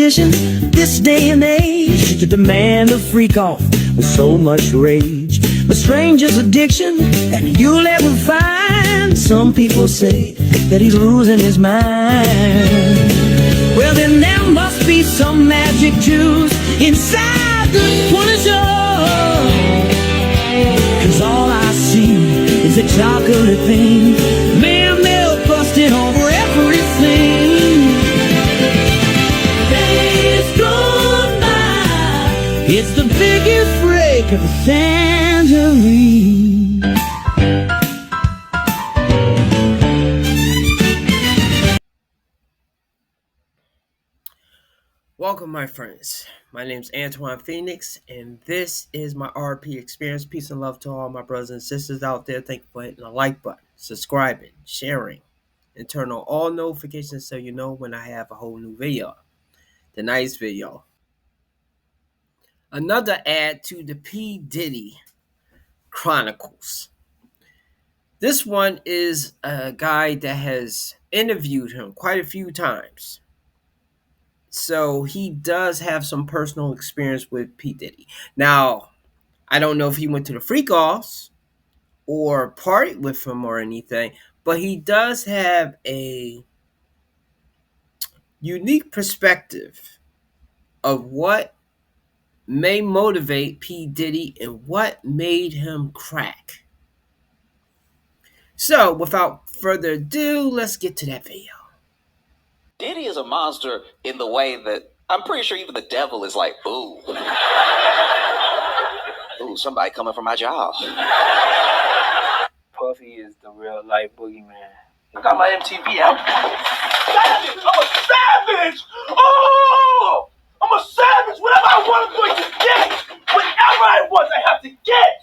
competition this day and age to demand a freak off with so much rage. But strangest addiction that you'll ever find. Some people say that he's losing his mind. Well, then there must be some magic juice inside the Punisher. 'Cause all I see is a chocolate thing. Man, they're busting over everything. Days gone by. It's the biggest break of the century. Welcome, my friends. My name's Antoine Phoenix, and this is my RP experience. Peace and love to all my brothers and sisters out there. Thank you for hitting the like button, subscribing, sharing, and turn on all notifications so you know when I have a whole new video. Tonight's video. Another add to the P. Diddy Chronicles. This one is a guy that has interviewed him quite a few times. So he does have some personal experience with P. Diddy. Now, I don't know if he went to the freak offs or partied with him or anything, but he does have a unique perspective of what may motivate P. Diddy and what made him crack. So, without further ado, let's get to that video. Diddy is a monster in the way that I'm pretty sure even the devil is like, ooh. Ooh, somebody coming for my job. Puffy is the real life boogeyman. I got my MTV out. Savage! I'm a savage! Oh! I'm a savage! Whatever I want, I'm going to get! Whatever I want, I have to get!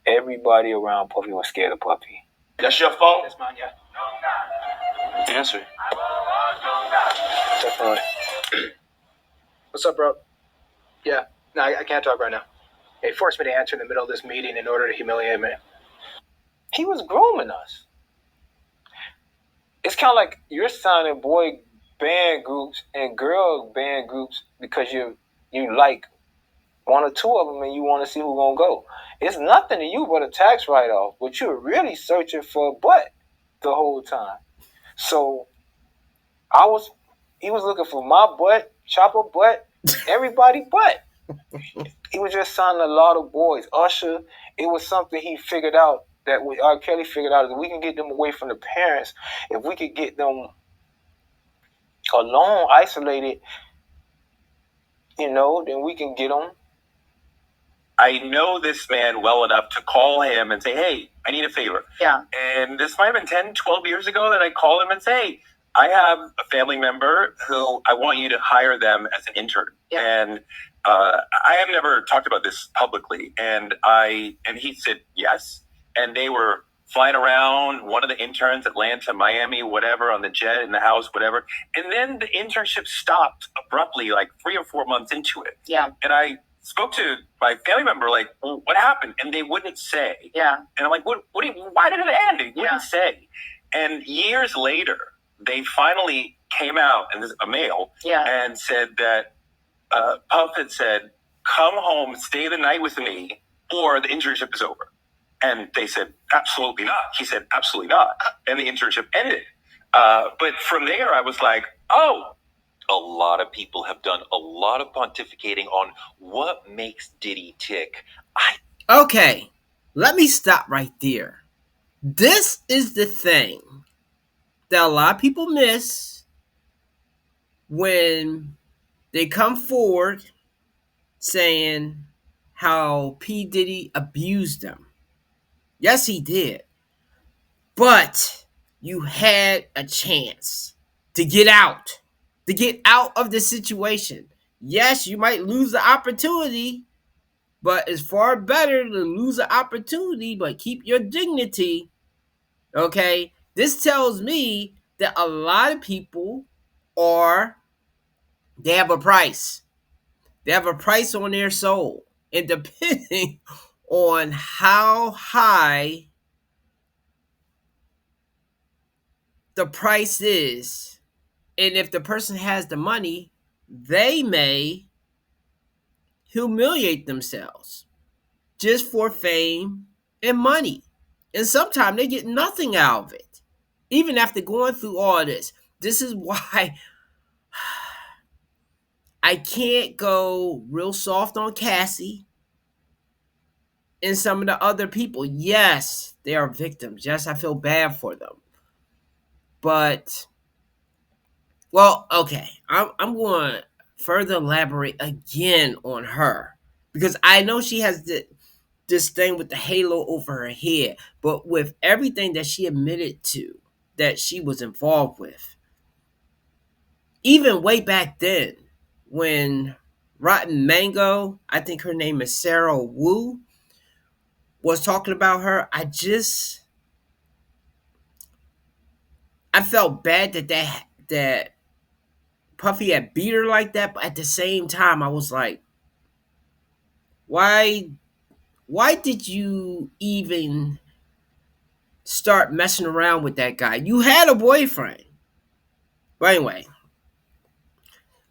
Everybody around Puffy was scared of Puffy. That's your phone? That's mine, yeah. Answer. Definitely. What's up, bro? Yeah, no, I can't talk right now. He forced me to answer in the middle of this meeting in order to humiliate me. He was grooming us. It's kind of like you're signing boy band groups and girl band groups because you like one or two of them and you want to see who's going to go. It's nothing to you but a tax write-off, but you're really searching for a butt the whole time. So he was looking for my butt, Chopper butt, everybody butt. He was just signing a lot of boys. Usher, it was something he figured out that R. Kelly figured out that we can get them away from the parents. If we could get them alone, isolated, then we can get them. I know this man well enough to call him and say, hey, I need a favor. Yeah. And this might have been 10, 12 years ago that I called him and say, hey, I have a family member who I want you to hire them as an intern. Yeah. And I have never talked about this publicly. And he said yes. And they were flying around, one of the interns, Atlanta, Miami, whatever, on the jet, in the house, whatever. And then the internship stopped abruptly, like 3 or 4 months into it. Yeah. And I spoke to my family member, like, well, what happened? And they wouldn't say. Yeah. And I'm like, why did it end? They wouldn't say. And years later, they finally came out, and this is a male, and said that Puff had said, come home, stay the night with me, or the internship is over. And they said, absolutely not. He said, absolutely not. And the internship ended. But from there, I was like, oh, A lot of people have done a lot of pontificating on what makes Diddy tick. Okay, let me stop right there. This is the thing that a lot of people miss when they come forward saying how P. Diddy abused them. Yes, he did. But you had a chance to get out of the situation. Yes, you might lose the opportunity, but it's far better to lose the opportunity but keep your dignity. Okay? This tells me that a lot of people they have a price. They have a price on their soul. And depending on how high the price is, And if the person has the money, they may humiliate themselves just for fame and money. And sometimes they get nothing out of it, even after going through all this. This is why I can't go real soft on Cassie and some of the other people. Yes, they are victims. Yes, I feel bad for them. But, well, okay. I'm going to further elaborate again on her. Because I know she has this thing with the halo over her head. But with everything that she admitted to, that she was involved with, even way back then, when Rotten Mango, I think her name is Sarah Wu, was talking about her, I felt bad that Puffy had beat her like that, but at the same time I was like, why did you even start messing around with that guy? You had a boyfriend. But anyway,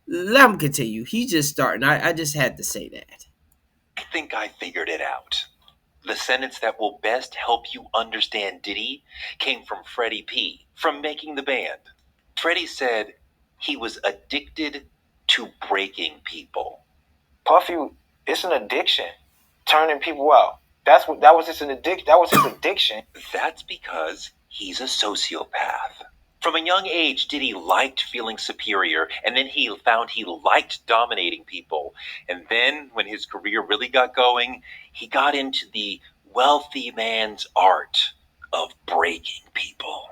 let him continue. He's just starting. I just had to say that. I think I figured it out. The sentence that will best help you understand Diddy came from Freddie P. from Making the Band. Freddie said he was addicted to breaking people. Puffy, it's an addiction. Turning people out. That was his addiction. That's because he's a sociopath. From a young age, Diddy liked feeling superior, and then he found he liked dominating people. And then, when his career really got going, he got into the wealthy man's art of breaking people.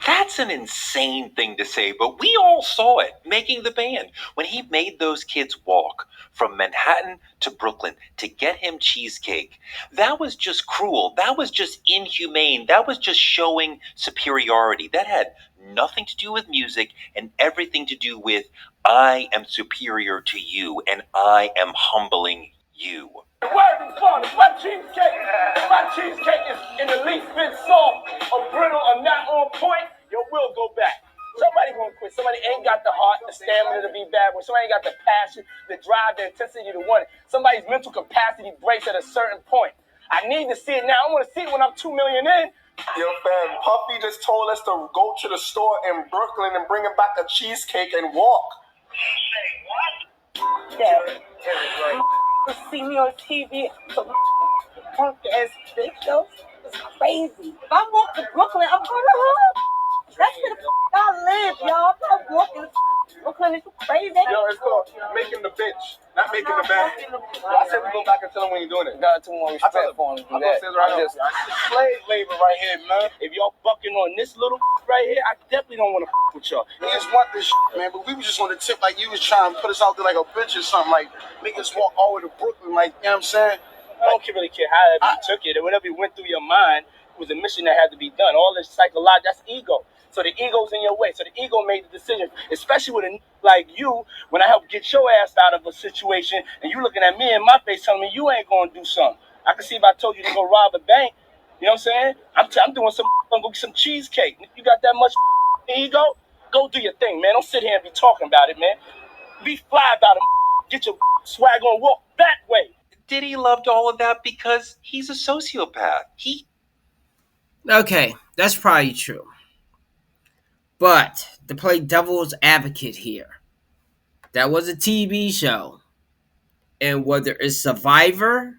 That's an insane thing to say, but we all saw it Making the Band when he made those kids walk from Manhattan to Brooklyn to get him cheesecake. That was just cruel. That was just inhumane. That was just showing superiority. That had nothing to do with music and everything to do with I am superior to you and I am humbling you. Word is born. If my cheesecake is in the least bit soft or brittle or not on point, you will go back. Somebody gonna quit. Somebody ain't got the heart, the stamina to be bad. When somebody ain't got the passion, the drive, the intensity to want it. Somebody's mental capacity breaks at a certain point. I need to see it now. I want to see it when I'm 2 million in. Yo, fam, Puffy just told us to go to the store in Brooklyn and bring him back a cheesecake and walk. Say what? Yeah. See me on TV, some punk ass videos. It's crazy. If I walk to Brooklyn, I'm going to hood. That's where the I live, y'all. I'm not walking to Brooklyn. It's crazy. Yo, it's called making the bitch, not making the band. I said we go back and tell him when you're doing it. Got too much respect for him to do that. It's slave labor right here, man. If y'all bucking on this little right here, I definitely don't want to with y'all. Niggas want this man, but we was just on the tip like you was trying to put us out there like a bitch or something, like make us walk all the way to Brooklyn, like, you know what I'm saying? I don't really care how you took it or whatever went through your mind. It was a mission that had to be done. All this psychological, that's ego. So the ego's in your way. So the ego made the decision, especially with a like you, when I helped get your ass out of a situation and you looking at me in my face telling me you ain't going to do something. I can see if I told you to go rob a bank. You know what I'm saying? I'm doing I'm going to get some cheesecake. You got that much ego? Go do your thing, man. Don't sit here and be talking about it, man. Be fly about it. Get your swag on, walk that way. Diddy loved all of that because he's a sociopath. Okay, that's probably true. But to play devil's advocate here, that was a TV show. And whether it's Survivor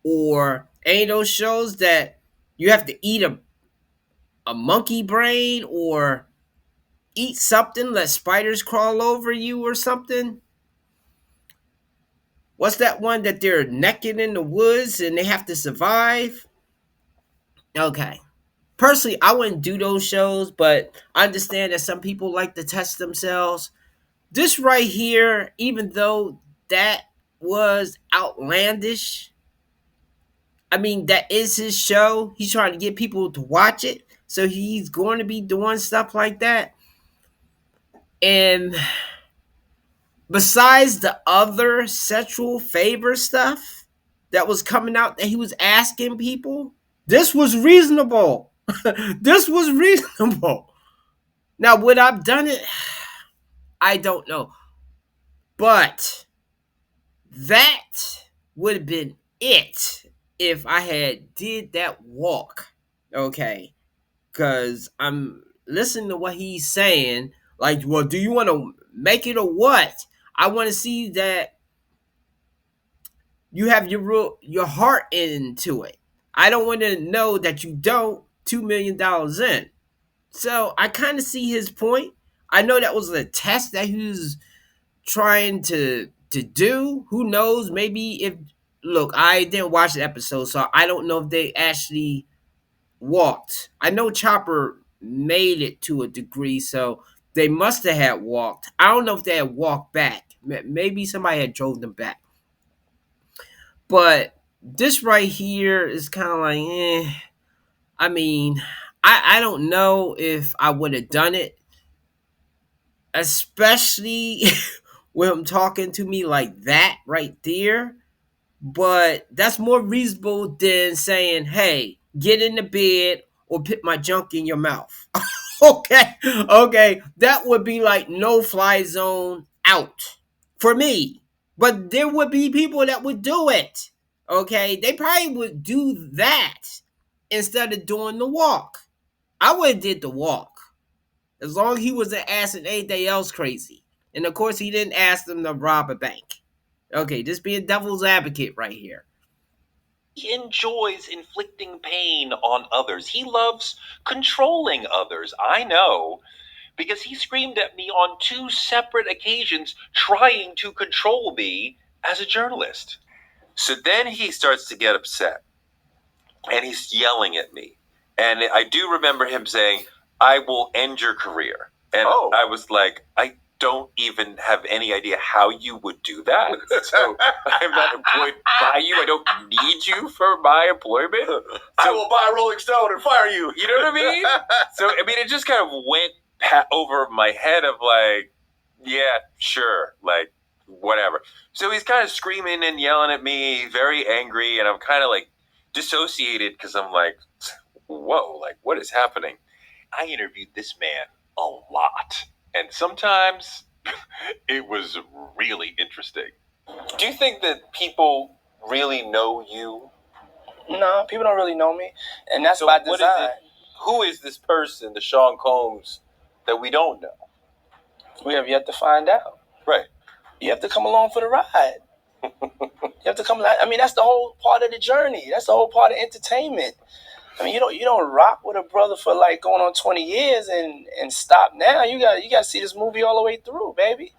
or any of those shows that you have to eat a monkey brain or eat something, let spiders crawl over you or something. What's that one that they're naked in the woods and they have to survive? Okay. Personally, I wouldn't do those shows, but I understand that some people like to test themselves. This right here, even though that was outlandish, I mean, that is his show. He's trying to get people to watch it. So he's going to be doing stuff like that. And besides the other sexual favor stuff that was coming out that he was asking people, this was reasonable. This was reasonable. Now, would I've done it? I don't know. But that would have been it if I had did that walk. Okay. Because I'm listening to what he's saying. Like, well, do you want to make it or what? I want to see that you have your heart into it. I don't want to know that you don't $2 million in. So I kind of see his point. I know that was a test that he was trying to do. Who knows? Maybe if look, I didn't watch the episode, so I don't know if they actually walked. I know Chopper made it to a degree, so they must have had walked. I don't know if they had walked back. Maybe somebody had drove them back. But this right here is kind of like, I mean, I don't know if I would have done it, especially with him talking to me like that right there. But that's more reasonable than saying, hey, get in the bed or put my junk in your mouth. Okay. That would be like no fly zone out for me. But there would be people that would do it. Okay. They probably would do that instead of doing the walk. I would have did the walk. As long as he wasn't asking anything else crazy. And of course, he didn't ask them to rob a bank. Okay, just being devil's advocate right here. He enjoys inflicting pain on others. He loves controlling others. I know, because he screamed at me on 2 separate occasions trying to control me as a journalist. So then he starts to get upset, and he's yelling at me. And I do remember him saying, I will end your career. And I was like, I don't even have any idea how you would do that. So I'm not employed by you. I don't need you for my employment. So, I will buy Rolling Stone and fire you. You know what I mean? So, I mean, it just kind of went over my head of like, yeah, sure, like, whatever. So he's kind of screaming and yelling at me, very angry, and I'm kind of like dissociated because I'm like, whoa, like, what is happening? I interviewed this man a lot, and sometimes it was really interesting. Do you think that people really know you? No, people don't really know me, and that's So by what is design. it? Who is this person, the Sean Combs, that we don't know? We have yet to find out. Right. You have to come along for the ride. You have to come. I mean, that's the whole part of the journey. That's the whole part of entertainment. I mean, you don't rock with a brother for like going on 20 years and stop now. You got to see this movie all the way through, baby.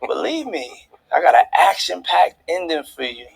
Believe me, I got an action-packed ending for you.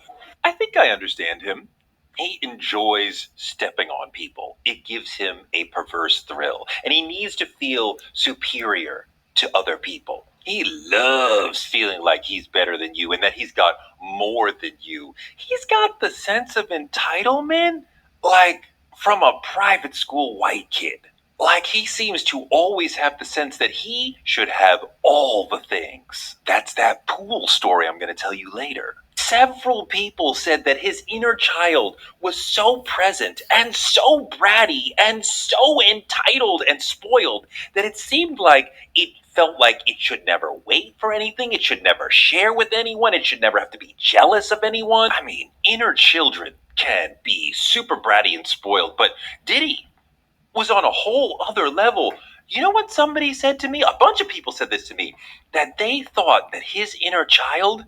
I think I understand him. He enjoys stepping on people. It gives him a perverse thrill, and he needs to feel superior to other people. He loves feeling like he's better than you and that he's got more than you. He's got the sense of entitlement, like from a private school white kid. Like he seems to always have the sense that he should have all the things. That's that pool story I'm going to tell you later. Several people said that his inner child was so present and so bratty and so entitled and spoiled that it seemed like it felt like it should never wait for anything, it should never share with anyone, it should never have to be jealous of anyone. I mean, inner children can be super bratty and spoiled, but Diddy was on a whole other level. You know what somebody said to me? A bunch of people said this to me, that they thought that his inner child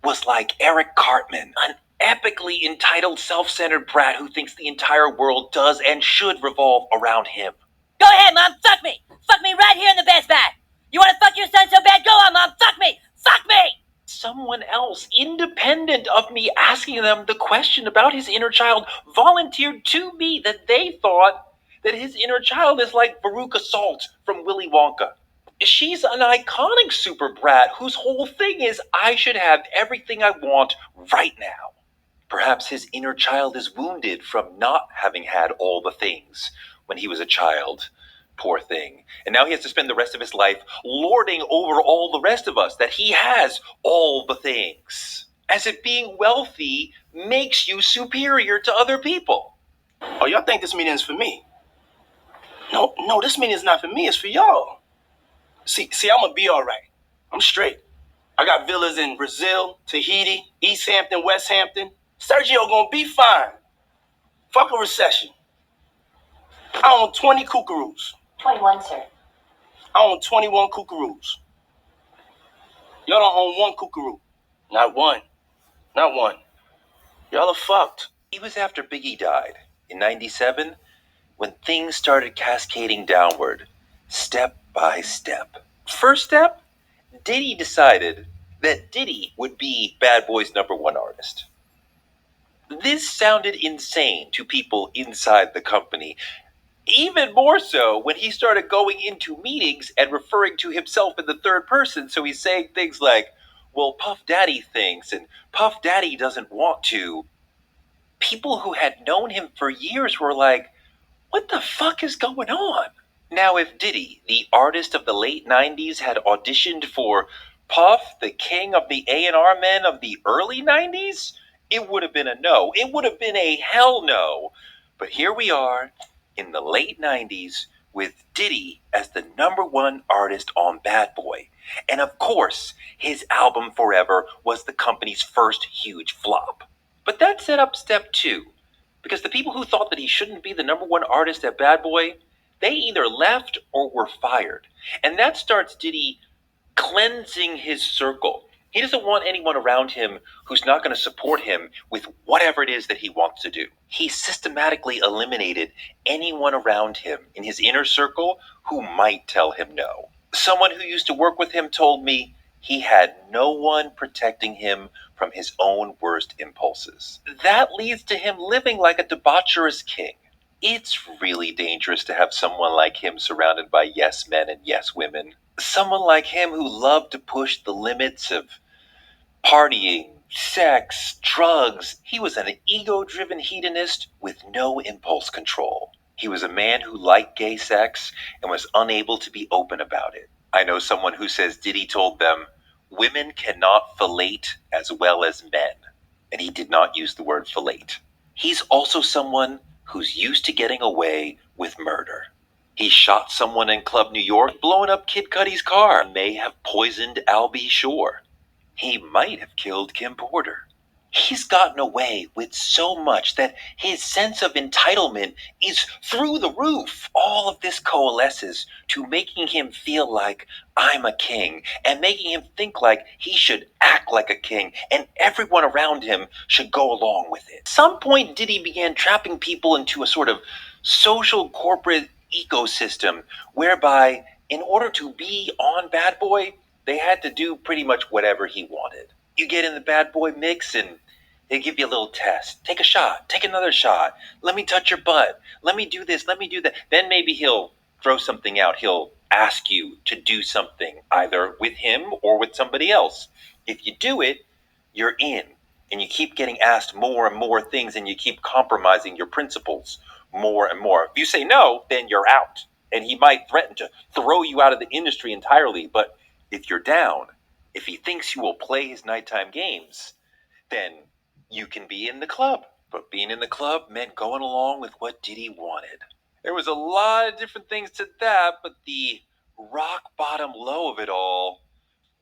was like Eric Cartman, an epically entitled, self-centered brat who thinks the entire world does and should revolve around him. Go ahead, Mom, fuck me! Fuck me right here in the bed spot! You wanna fuck your son so bad? Go on, Mom, fuck me! Fuck me! Someone else, independent of me asking them the question about his inner child, volunteered to me that they thought that his inner child is like Veruca Salt from Willy Wonka. She's an iconic super brat whose whole thing is I should have everything I want right now. Perhaps his inner child is wounded from not having had all the things when he was a child. Poor thing. And now he has to spend the rest of his life lording over all the rest of us, that he has all the things. As if being wealthy makes you superior to other people. Oh, y'all think this meeting is for me? No, this meeting is not for me. It's for y'all. See, I'm gonna be all right. I'm straight. I got villas in Brazil, Tahiti, East Hampton, West Hampton. Sergio gonna be fine. Fuck a recession. I own 20 kookaroos. 21, sir. I own 21 kookaroos. Y'all don't own one kookaroo. Not one. Not one. Y'all are fucked. It was after Biggie died, in 97, when things started cascading downward, step by step. First step, Diddy decided that Diddy would be Bad Boy's #1 artist. This sounded insane to people inside the company. Even more so when he started going into meetings and referring to himself in the third person. So he's saying things like, well, Puff Daddy thinks, and Puff Daddy doesn't want to. People who had known him for years were like, what the fuck is going on? Now, if Diddy, the artist of the late 90s, had auditioned for Puff, the king of the A&R men of the early 90s, it would have been a no. It would have been a hell no. But here we are in the late 90s with Diddy as the #1 artist on Bad Boy. And of course, his album Forever was the company's first huge flop. But that set up step 2. Because the people who thought that he shouldn't be the #1 artist at Bad Boy, they either left or were fired. And that starts Diddy cleansing his circle. He doesn't want anyone around him who's not going to support him with whatever it is that he wants to do. He systematically eliminated anyone around him in his inner circle who might tell him no. Someone who used to work with him told me he had no one protecting him from his own worst impulses. That leads to him living like a debaucherous king. It's really dangerous to have someone like him surrounded by yes men and yes women. Someone like him who loved to push the limits of partying, sex, drugs. He was an ego-driven hedonist with no impulse control. He was a man who liked gay sex and was unable to be open about it. I know someone who says Diddy told them, women cannot fellate as well as men. And he did not use the word fellate. He's also someone who's used to getting away with murder. He shot someone in Club New York, blowing up Kid Cudi's car, and may have poisoned Albie Shore. He might have killed Kim Porter. He's gotten away with so much that his sense of entitlement is through the roof. All of this coalesces to making him feel like I'm a king and making him think like he should act like a king and everyone around him should go along with it. At some point, Diddy began trapping people into a sort of social corporate ecosystem whereby in order to be on Bad Boy, they had to do pretty much whatever he wanted. You get in the Bad Boy mix and they give you a little test. Take a shot. Take another shot. Let me touch your butt. Let me do this. Let me do that. Then maybe he'll throw something out. He'll ask you to do something, either with him or with somebody else. If you do it, you're in. And you keep getting asked more and more things and you keep compromising your principles more and more. If you say no, then you're out. And he might threaten to throw you out of the industry entirely. But if you're down, if he thinks you will play his nighttime games, then you can be in the club. But being in the club meant going along with what Diddy wanted. There was a lot of different things to that, but the rock bottom low of it all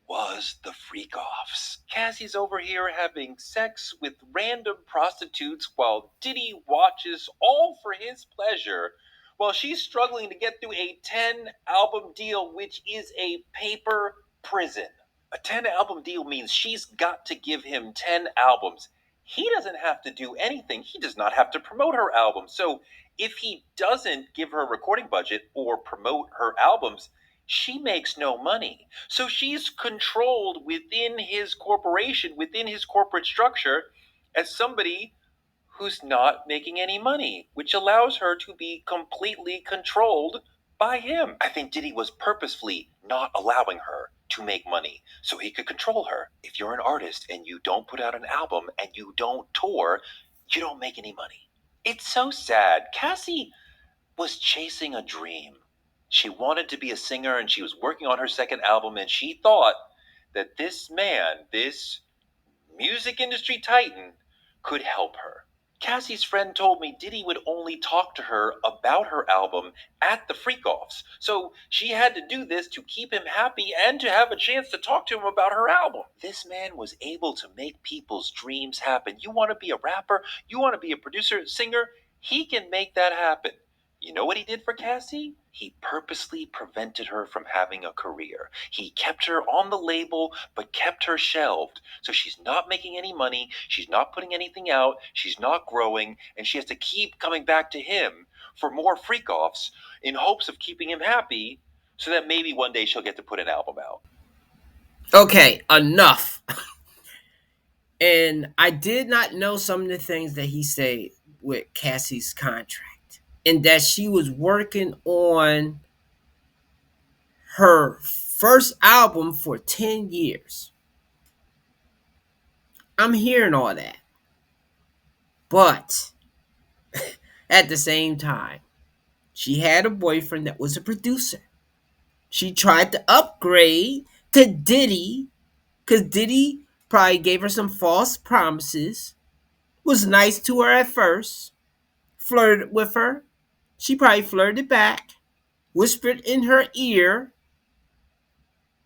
was the freak-offs. Cassie's over here having sex with random prostitutes while Diddy watches, all for his pleasure, while she's struggling to get through a 10-album deal, which is a paper prison. A 10-album deal means she's got to give him 10 albums. He doesn't have to do anything. He does not have to promote her album. So if he doesn't give her a recording budget or promote her albums, she makes no money. So she's controlled within his corporation, within his corporate structure, as somebody who's not making any money, which allows her to be completely controlled by him. I think Diddy was purposefully not allowing her to make money so he could control her. If you're an artist and you don't put out an album and you don't tour, you don't make any money. It's so sad. Cassie was chasing a dream. She wanted to be a singer and she was working on her second album and she thought that this man, this music industry titan, could help her. Cassie's friend told me Diddy would only talk to her about her album at the freak-offs, so she had to do this to keep him happy and to have a chance to talk to him about her album. This man was able to make people's dreams happen. You want to be a rapper? You want to be a producer, singer? He can make that happen. You know what he did for Cassie? He purposely prevented her from having a career. He kept her on the label, but kept her shelved. So she's not making any money, she's not putting anything out, she's not growing, and she has to keep coming back to him for more freak-offs in hopes of keeping him happy so that maybe one day she'll get to put an album out. Okay, enough. And I did not know some of the things that he said with Cassie's contract, and that she was working on her first album for 10 years. I'm hearing all that. But at the same time, she had a boyfriend that was a producer. She tried to upgrade to Diddy because Diddy probably gave her some false promises, was nice to her at first, flirted with her. She probably flirted back, whispered in her ear.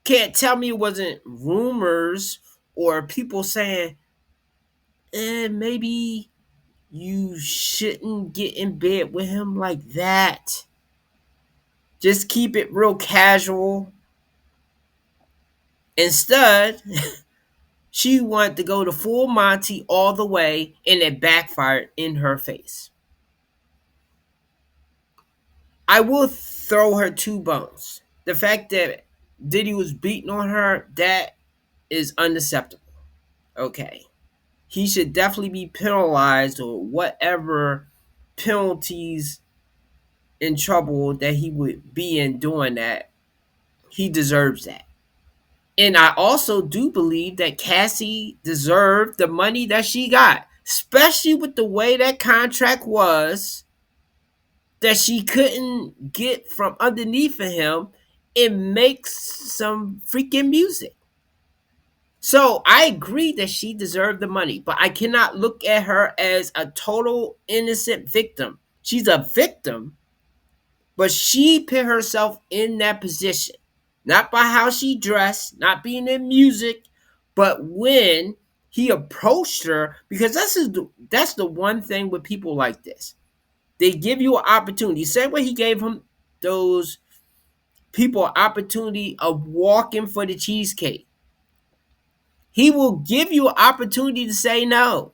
Can't tell me it wasn't rumors or people saying, maybe you shouldn't get in bed with him like that. Just keep it real casual. Instead, she wanted to go to full Monty all the way, and it backfired in her face. I will throw her 2 bones. The fact that Diddy was beating on her, that is unacceptable. Okay. He should definitely be penalized, or whatever penalties in trouble that he would be in doing that. He deserves that. And I also do believe that Cassie deserved the money that she got, especially with the way that contract was, that she couldn't get from underneath of him and make some freaking music. So I agree that she deserved the money, but I cannot look at her as a total innocent victim. She's a victim, but she put herself in that position. Not by how she dressed, not being in music, but when he approached her, because that's the one thing with people like this. They give you an opportunity. Same way he gave him those people an opportunity of walking for the cheesecake. He will give you an opportunity to say no.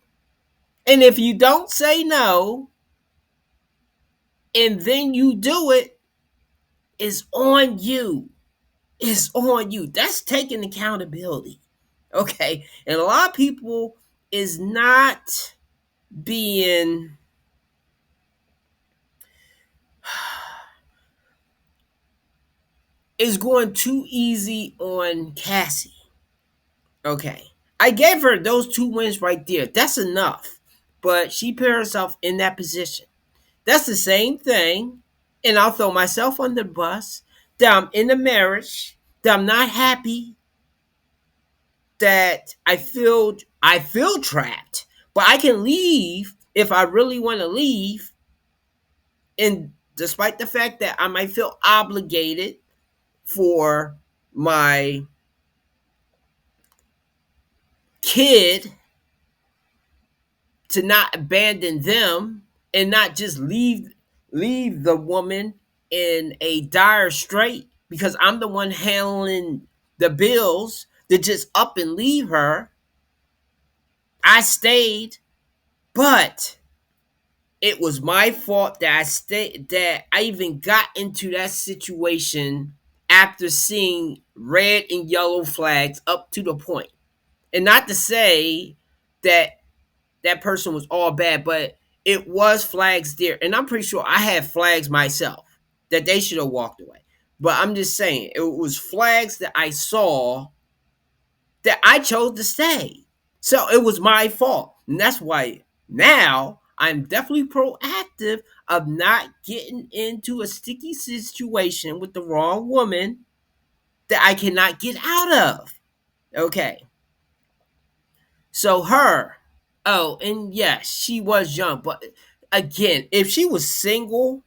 And if you don't say no, and then you do it, it's on you. It's on you. That's taking accountability. Okay. And a lot of people is not being is going too easy on Cassie. Okay. I gave her those 2 wins right there. That's enough. But she put herself in that position. That's the same thing. And I'll throw myself on the bus. That I'm in a marriage. That I'm not happy. That I feel trapped. But I can leave if I really want to leave. And despite the fact that I might feel obligated for my kid to not abandon them and not just leave the woman in a dire strait because I'm the one handling the bills, to just up and leave her. I stayed, but it was my fault that I even got into that situation after seeing red and yellow flags up to the point. And not to say that that person was all bad, but it was flags there. And I'm pretty sure I had flags myself that they should have walked away. But I'm just saying, it was flags that I saw that I chose to stay. So it was my fault. And that's why now I'm definitely proactive of not getting into a sticky situation with the wrong woman that I cannot get out of. Okay. So her, Oh, and yes, she was young, but again, if she was single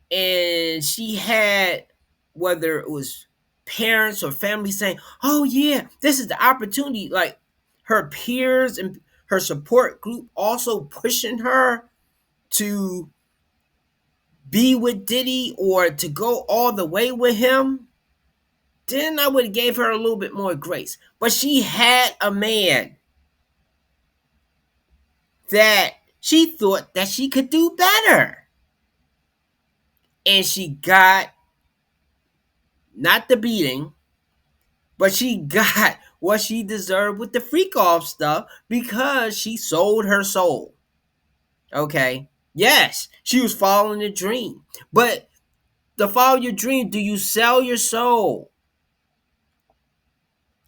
and she had, whether it was parents or family saying, "Oh yeah, this is the opportunity," like her peers and her support group also pushing her to be with Diddy or to go all the way with him, then I would have gave her a little bit more grace. But she had a man that she thought that she could do better. And she got not the beating, but she got what she deserved with the freak off stuff because she sold her soul. Okay. Yes, she was following a dream. But to follow your dream, do you sell your soul?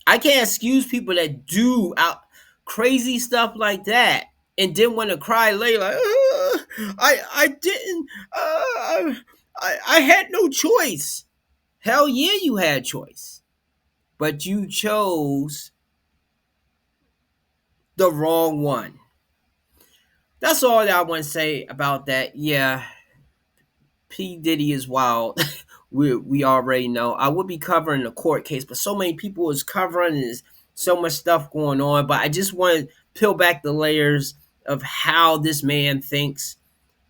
I can't excuse people that do out crazy stuff like that and then want to cry later like, I didn't, I had no choice. Hell yeah, you had choice, but you chose the wrong one. That's all that I want to say about that. Yeah, P. Diddy is wild. we already know. I would be covering the court case, but so many people is covering, and there's so much stuff going on. But I just want to peel back the layers of how this man thinks.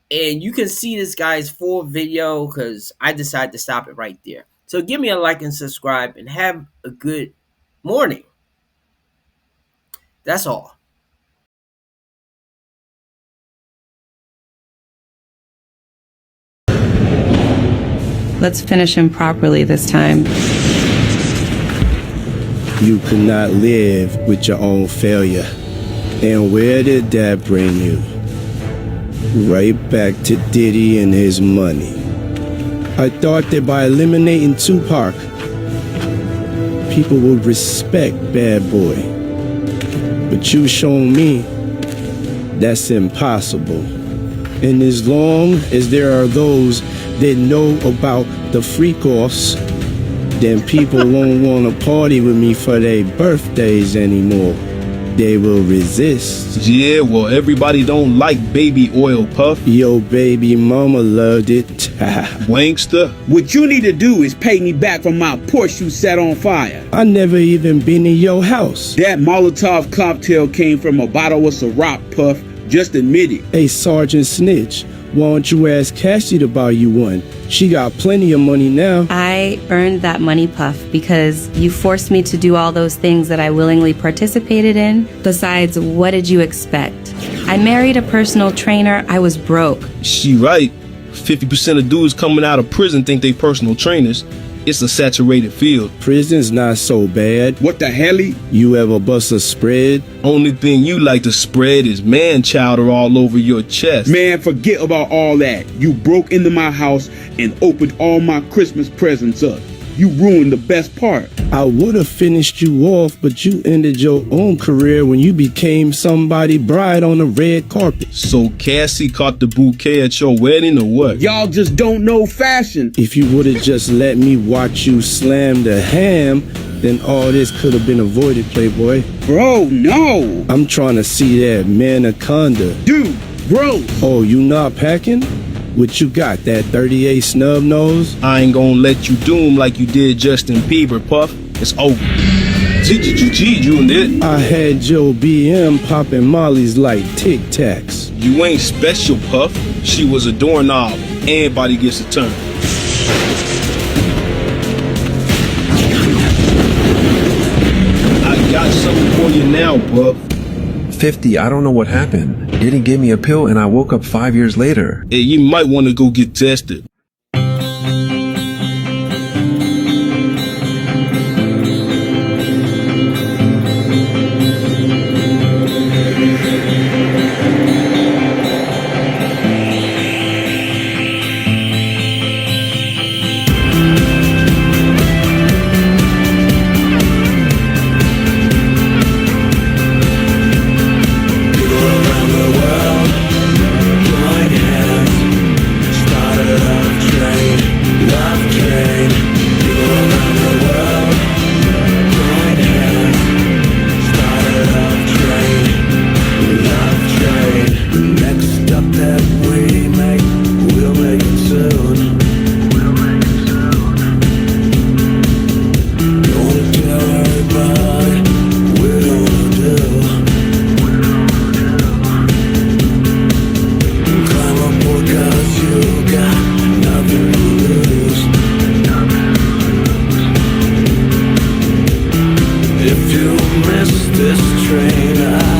And you can see this guy's full video because I decided to stop it right there. So give me a like and subscribe and have a good morning. That's all. Let's finish him properly this time. You could not live with your own failure. And where did that bring you? Right back to Diddy and his money. I thought that by eliminating Tupac, people would respect Bad Boy. But you've shown me that's impossible. And as long as there are those that know about the freak-offs, then people won't want to party with me for their birthdays anymore. They will resist. Yeah, well, everybody don't like baby oil, Puff. Yo, baby mama loved it. Wankster. What you need to do is pay me back from my Porsche you set on fire. I never even been in your house. That Molotov cocktail came from a bottle of Ciroc, Puff. Just admit it. Hey, Sergeant Snitch, why don't you ask Cassie to buy you one? She got plenty of money now. I earned that money, Puff, because you forced me to do all those things that I willingly participated in. Besides, what did you expect? I married a personal trainer. I was broke. She right. 50% of dudes coming out of prison think they personal trainers. It's a saturated field. Prison's not so bad. What the helly? You ever bust a spread? Only thing you like to spread is man chowder all over your chest. Man, forget about all that. You broke into my house and opened all my Christmas presents up. You ruined the best part. I would have finished you off, but you ended your own career when you became somebody's bride on the red carpet. So Cassie caught the bouquet at your wedding or what? Y'all just don't know fashion. If you would have just let me watch you slam the ham, then all this could have been avoided, Playboy. Bro, no. I'm trying to see that Manaconda. Dude, gross. Oh, you not packing? What you got, that 38 snub nose? I ain't gonna let you do him like you did Justin Bieber, Puff. It's over. You and it. I had Joe BM popping mollies like Tic Tacs. You ain't special, Puff. She was a doorknob. Everybody gets a turn. I got something for you now, Puff. 50, I don't know what happened. Diddy gave me a pill and I woke up 5 years later. Hey, you might want to go get tested. Around the world, join hands, started up. trainer.